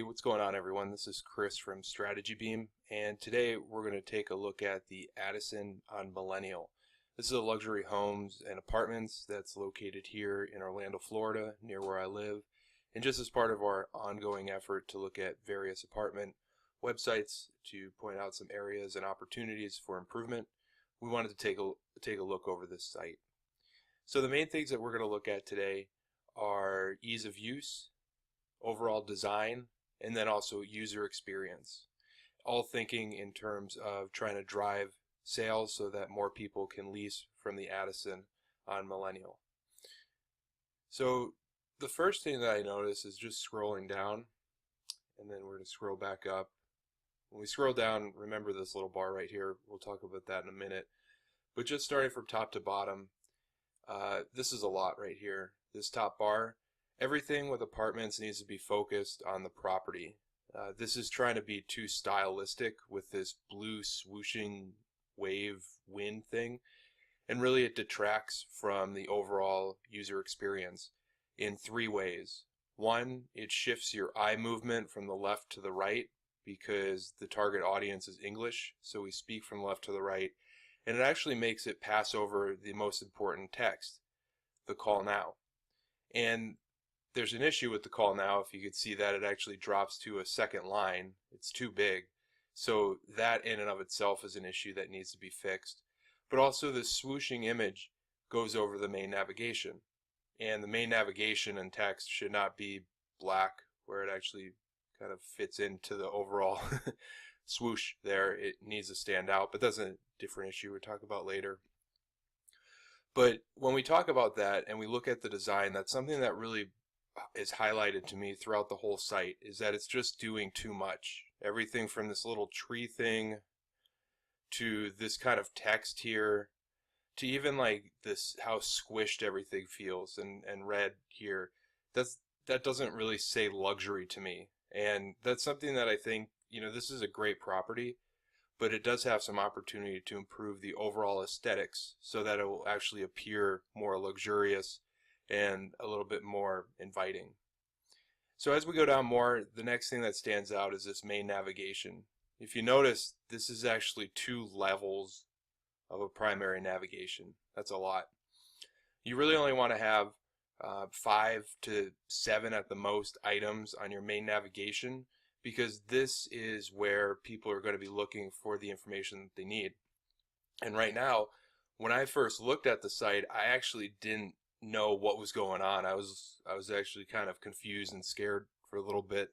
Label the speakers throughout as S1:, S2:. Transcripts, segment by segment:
S1: Hey, what's going on, everyone? This is Chris from Strategy Beam, and today we're going to take a look at the Addison on Millennial. This is a luxury homes and apartments that's located here in Orlando, Florida, near where I live. And just as part of our ongoing effort to look at various apartment websites to point out some areas and opportunities for improvement, we wanted to take a look over this site. So the main things that we're going to look at today are ease of use, overall design, and then also user experience. All thinking in terms of trying to drive sales so that more people can lease from the Addison on Millennial. So the first thing that I notice is just scrolling down, and then we're going to scroll back up. When we scroll down, remember this little bar right here. We'll talk about that in a minute. But just starting from top to bottom, this is a lot right here. This top bar. Everything with apartments needs to be focused on the property. This is trying to be too stylistic with this blue swooshing wave wind thing, and really it detracts from the overall user experience in three ways. One, it shifts your eye movement from the left to the right because the target audience is English, so we speak from left to the right, and it actually makes it pass over the most important text, the call now. And there's an issue with the call now. If you could see that, it actually drops to a second line. It's too big. So that in and of itself is an issue that needs to be fixed. But also the swooshing image goes over the main navigation. And the main navigation and text should not be black where it actually kind of fits into the overall swoosh there. It needs to stand out, but that's a different issue we'll talk about later. But when we talk about that and we look at the design, that's something that really is highlighted to me throughout the whole site, is that it's just doing too much. Everything from this little tree thing to this kind of text here to even like this, how squished everything feels and red here. That doesn't really say luxury to me. And that's something that I think, this is a great property, but it does have some opportunity to improve the overall aesthetics so that it will actually appear more luxurious and a little bit more inviting. So as we go down more, the next thing that stands out is this main navigation. If you notice, this is actually 2 levels of a primary navigation. That's a lot. You really only want to have 5 to 7 at the most items on your main navigation, because this is where people are going to be looking for the information that they need. And right now, when I first looked at the site, I actually didn't know what was going on. I was actually kind of confused and scared for a little bit.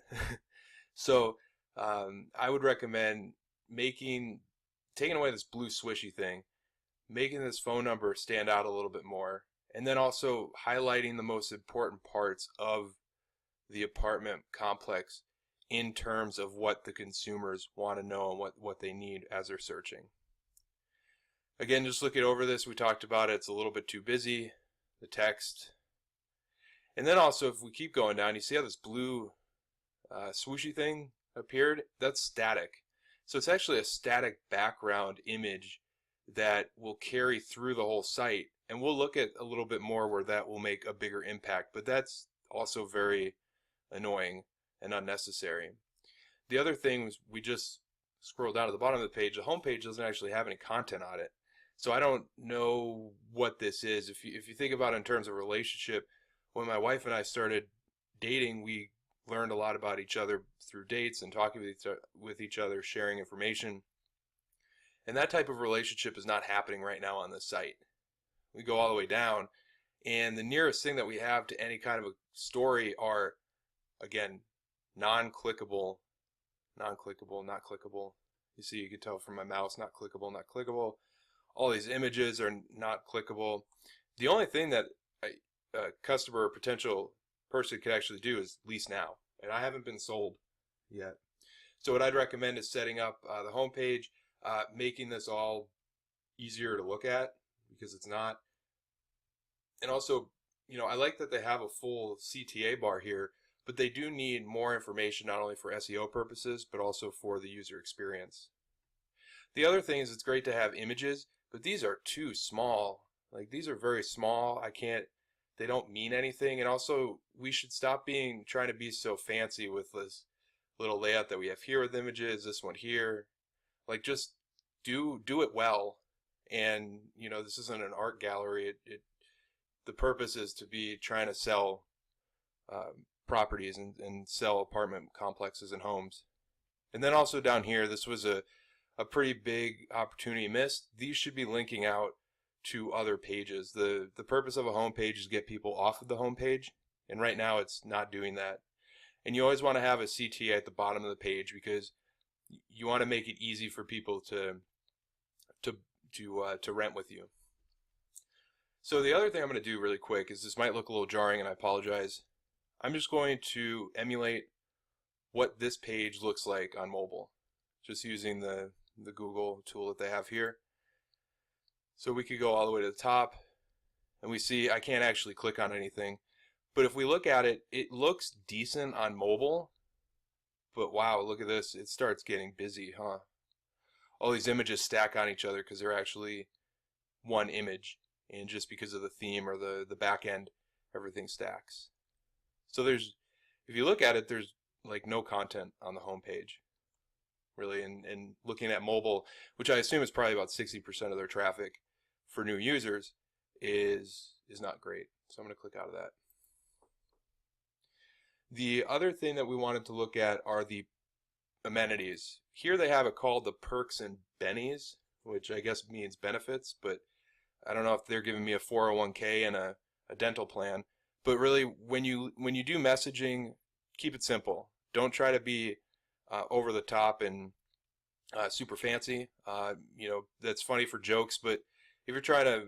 S1: So I would recommend taking away this blue swishy thing, making this phone number stand out a little bit more, and then also highlighting the most important parts of the apartment complex in terms of what the consumers want to know and what they need as they're searching. Again, just looking over this, we talked about it, it's a little bit too busy, the text. And then also, if we keep going down, you see how this blue swooshy thing appeared? That's static. So it's actually a static background image that will carry through the whole site. And we'll look at a little bit more where that will make a bigger impact, but that's also very annoying and unnecessary. The other thing was, we just scroll down to the bottom of the page. The home page doesn't actually have any content on it. So I don't know what this is. If you think about it in terms of relationship, when my wife and I started dating, we learned a lot about each other through dates and talking with each other, sharing information. And that type of relationship is not happening right now on this site. We go all the way down, and the nearest thing that we have to any kind of a story are, again, non-clickable, not clickable. You see, you can tell from my mouse, not clickable, not clickable. All these images are not clickable. The only thing that a customer or potential person could actually do is lease now, and I haven't been sold yet. So what I'd recommend is setting up the home page, making this all easier to look at, because it's not. And also, I like that they have a full CTA bar here, but they do need more information, not only for SEO purposes, but also for the user experience. The other thing is, it's great to have images, but these are too small. Like, these are very small. They don't mean anything. And also, we should stop trying to be so fancy with this little layout that we have here with images, this one here. Like, just do it well. And this isn't an art gallery. The purpose is to be trying to sell properties and sell apartment complexes and homes. And then also down here, this was a pretty big opportunity missed. These should be linking out to other pages. The purpose of a home page is to get people off of the home page, and right now it's not doing that. And you always want to have a CTA at the bottom of the page because you want to make it easy for people to rent with you. So the other thing I'm going to do really quick is, this might look a little jarring and I apologize. I'm just going to emulate what this page looks like on mobile, just using the Google tool that they have here. So we could go all the way to the top and we see I can't actually click on anything, but if we look at it, it looks decent on mobile, but wow, look at this, it starts getting busy, huh? All these images stack on each other because they're actually one image, and just because of the theme or the back end, everything stacks. So if you look at it, there's like no content on the home page, really. And looking at mobile, which I assume is probably about 60% of their traffic for new users, is not great. So I'm going to click out of that. The other thing that we wanted to look at are the amenities. Here they have it called the perks and bennies, which I guess means benefits, but I don't know if they're giving me a 401k and a dental plan. But really, when you do messaging, keep it simple. Don't try to be over the top and super fancy. That's funny for jokes, but if you're trying to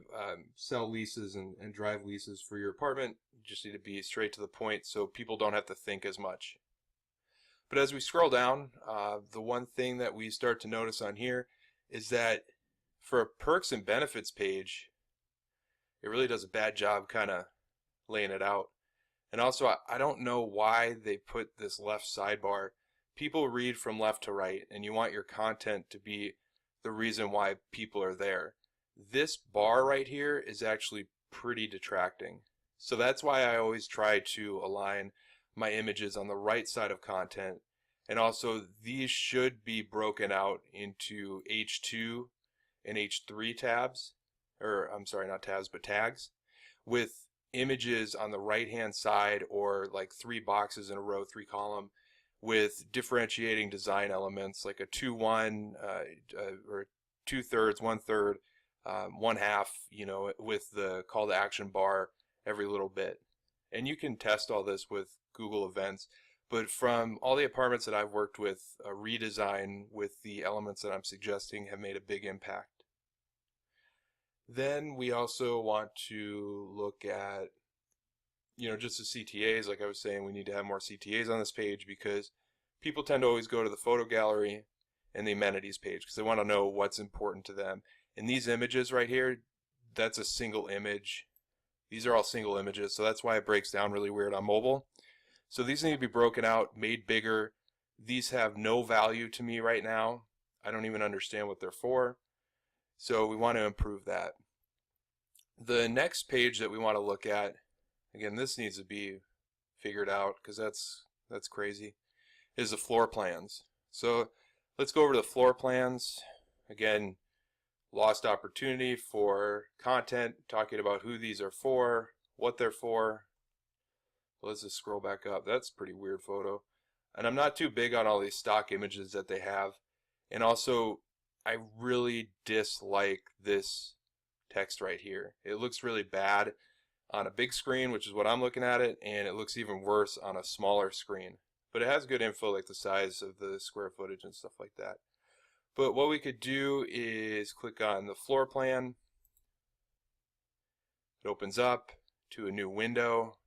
S1: sell leases and drive leases for your apartment, you just need to be straight to the point so people don't have to think as much. But as we scroll down, the one thing that we start to notice on here is that for a perks and benefits page, it really does a bad job kind of laying it out. And also, I don't know why they put this left sidebar. People read from left to right, and you want your content to be the reason why people are there. This bar right here is actually pretty detracting. So that's why I always try to align my images on the right side of content. And also, these should be broken out into H2 and H3 tabs, or I'm sorry, not tabs, but tags, with images on the right hand side, or like 3 boxes in a row, 3 column, with differentiating design elements like a 2-1 or 2/3, 1/3, 1/2, with the call to action bar every little bit. And you can test all this with Google Events, but from all the apartments that I've worked with, a redesign with the elements that I'm suggesting have made a big impact. Then we also want to look at, just the CTAs. Like I was saying, we need to have more CTAs on this page because people tend to always go to the photo gallery and the amenities page because they want to know what's important to them. And these images right here, that's a single image. These are all single images, so that's why it breaks down really weird on mobile. So these need to be broken out, made bigger. These have no value to me right now. I don't even understand what they're for. So we want to improve that. The next page that we want to look at, again, this needs to be figured out because that's crazy, is the floor plans. So let's go over to the floor plans. Again, lost opportunity for content, talking about who these are for, what they're for. Let's just scroll back up. That's a pretty weird photo. And I'm not too big on all these stock images that they have. And also, I really dislike this text right here. It looks really bad on a big screen, which is what I'm looking at it, and it looks even worse on a smaller screen. But it has good info like the size of the square footage and stuff like that. But what we could do is click on the floor plan. It opens up to a new window.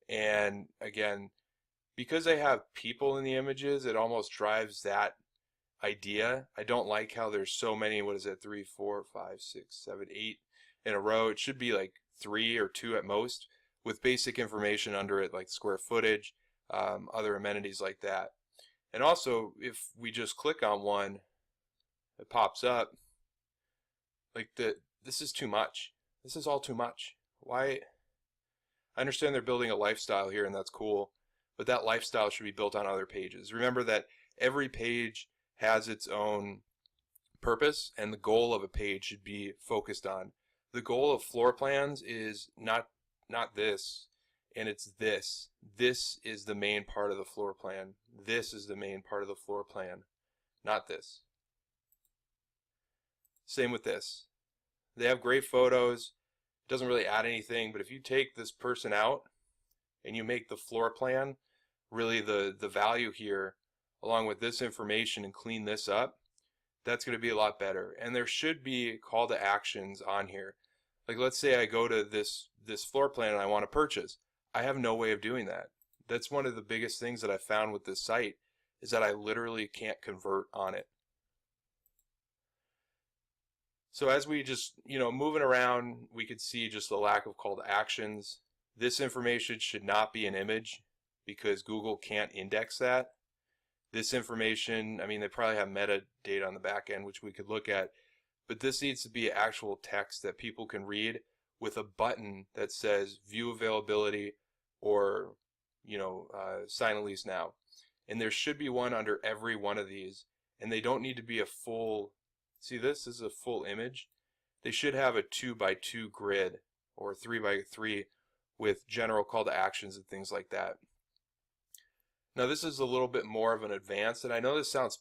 S1: And again, because they have people in the images, it almost drives that idea. I don't like how there's so many, 3, 4, 5, 6, 7, 8 in a row. It should be like 3 or 2 at most, with basic information under it like square footage, other amenities like that. And also, if we just click on one, it pops up like this is too much. This is all too much. Why? I understand they're building a lifestyle here, and that's cool, but that lifestyle should be built on other pages. Remember that every page has its own purpose, and the goal of a page should be focused on. The goal of floor plans is not this, and it's this. This is the main part of the floor plan. This is the main part of the floor plan, not this. Same with this. They have great photos. It doesn't really add anything, but if you take this person out and you make the floor plan really the value here, along with this information, and clean this up, that's going to be a lot better. And there should be call to actions on here. Like, let's say I go to this floor plan and I want to purchase. I have no way of doing that. That's one of the biggest things that I found with this site, is that I literally can't convert on it. So as we just, moving around, we could see just the lack of call to actions. This information should not be an image because Google can't index that. This information, I mean, they probably have metadata on the back end, which we could look at, but this needs to be actual text that people can read with a button that says view availability or, sign a lease now. And there should be one under every one of these, and they don't need to be a full, see, this is a full image. They should have a 2x2 grid or 3x3 with general call to actions and things like that. Now this is a little bit more of an advanced, and I know this sounds,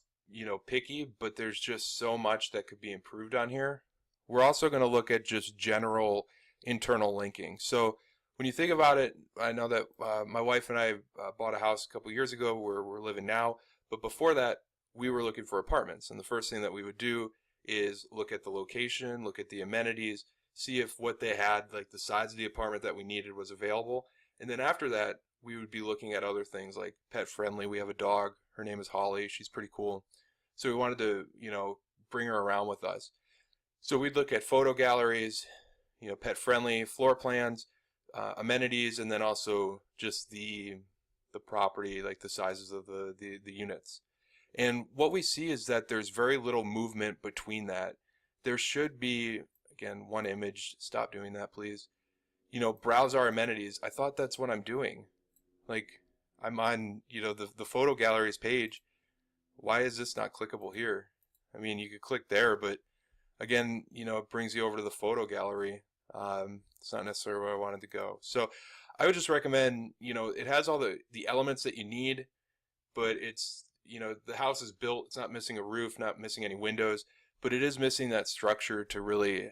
S1: picky, but there's just so much that could be improved on here. We're also going to look at just general internal linking. So when you think about it, I know that my wife and I bought a house a couple years ago where we're living now, but before that we were looking for apartments, and the first thing that we would do is look at the location, look at the amenities, see if what they had, like the size of the apartment that we needed, was available. And then after that, we would be looking at other things like pet friendly. We have a dog. Her name is Holly. She's pretty cool. So we wanted to, bring her around with us. So we'd look at photo galleries, pet friendly, floor plans, amenities, and then also just the property, like the sizes of the units. And what we see is that there's very little movement between that. There should be, again, one image. Stop doing that, please. Browse our amenities. I thought that's what I'm doing. Like, I'm on, the photo galleries page. Why is this not clickable here? I mean, you could click there, but again, it brings you over to the photo gallery. It's not necessarily where I wanted to go. So I would just recommend, it has all the elements that you need, but it's, the house is built, it's not missing a roof, not missing any windows, but it is missing that structure to really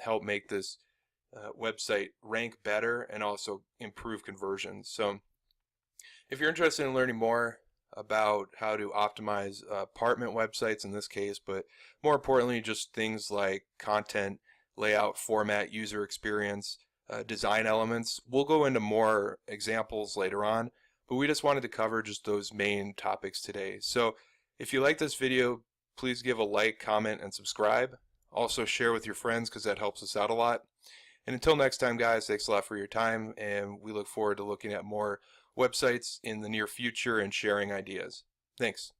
S1: help make this website rank better and also improve conversions. So if you're interested in learning more about how to optimize apartment websites in this case, but more importantly, just things like content, layout, format, user experience, design elements, we'll go into more examples later on, but we just wanted to cover just those main topics today. So if you like this video, please give a like, comment, and subscribe. Also share with your friends because that helps us out a lot. And until next time, guys, thanks a lot for your time, and we look forward to looking at more websites in the near future and sharing ideas. Thanks.